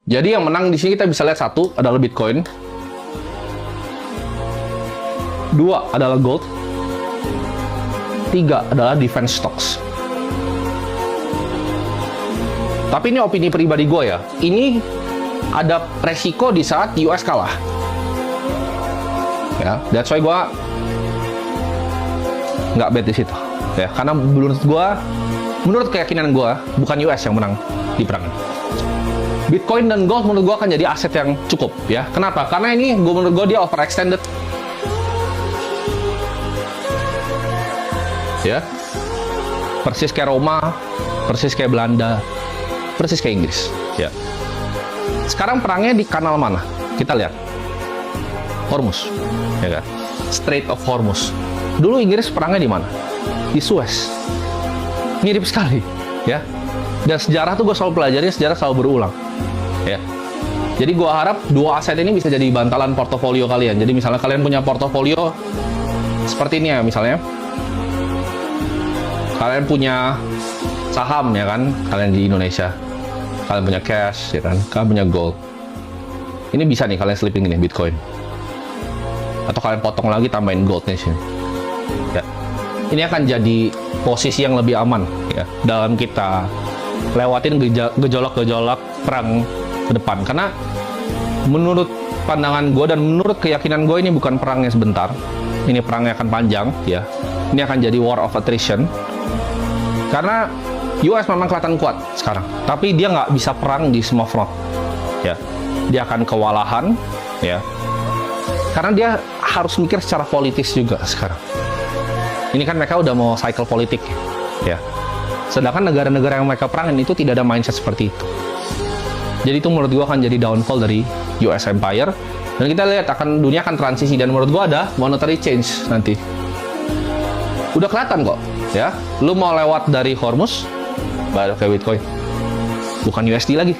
Jadi yang menang di sini kita bisa lihat satu adalah Bitcoin, dua adalah gold, tiga adalah defense stocks. Tapi ini opini pribadi gue ya. Ini ada resiko di saat US kalah. Ya, that's why gue nggak bet di situ. Ya, karena menurut keyakinan gue, bukan US yang menang di perang ini. Bitcoin dan gold menurut gue akan jadi aset yang cukup, ya. Kenapa? Karena ini menurut gue dia overextended. Ya, persis kayak Roma, persis kayak Belanda, persis kayak Inggris. Ya. Sekarang perangnya di kanal mana? Kita lihat. Hormuz, ya kan? Strait of Hormuz. Dulu Inggris perangnya di mana? Di Suez. Mirip sekali, ya. Dan sejarah tuh gue selalu pelajari, sejarah selalu berulang, ya. Jadi gue harap dua aset ini bisa jadi bantalan portofolio kalian. Jadi misalnya kalian punya portofolio seperti ini ya, misalnya kalian punya saham, ya kan, kalian di Indonesia, kalian punya cash, ya kan, kalian punya gold. Ini bisa nih kalian selipin ini Bitcoin, atau kalian potong lagi tambahin goldnya sini. Ya, ini akan jadi posisi yang lebih aman, ya, dalam kita lewatin gejolak-gejolak perang ke depan. Karena menurut pandangan gue dan menurut keyakinan gue ini bukan perangnya sebentar, ini perangnya akan panjang, ya. Ini akan jadi war of attrition. Karena US memang kelihatan kuat sekarang, tapi dia nggak bisa perang di semua front, ya. Dia akan kewalahan, ya. Karena dia harus mikir secara politis juga sekarang. Ini kan mereka udah mau cycle politik, ya. Sedangkan negara-negara yang mereka perangin itu tidak ada mindset seperti itu. Jadi itu menurut gua akan jadi downfall dari US Empire. Dan kita lihat dunia akan transisi, dan menurut gua ada monetary change nanti. Udah kelihatan kok, ya. Lu mau lewat dari Hormuz, baru ke Bitcoin. Bukan USD lagi,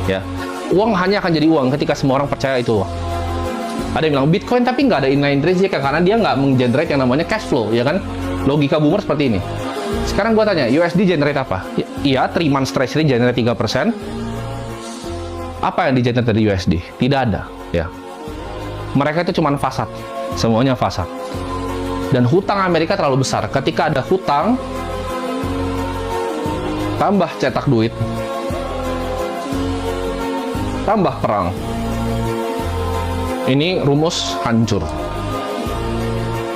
ya. Uang hanya akan jadi uang ketika semua orang percaya itu uang. Ada yang bilang Bitcoin tapi nggak ada inline intrinsic, karena dia nggak menggenerate yang namanya cash flow, ya kan? Logika boomer seperti ini. Sekarang gue tanya, USD generate apa? Iya, 3 months treasury generate 3%. Apa yang di-generate dari USD? Tidak ada, ya. Mereka itu cuma fasad. Semuanya fasad. Dan hutang Amerika terlalu besar. Ketika ada hutang, tambah cetak duit, tambah perang, ini rumus hancur,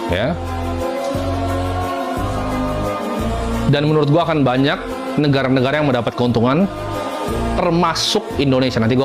ya. Dan menurut gua akan banyak negara-negara yang mendapat keuntungan, termasuk Indonesia. Nanti gua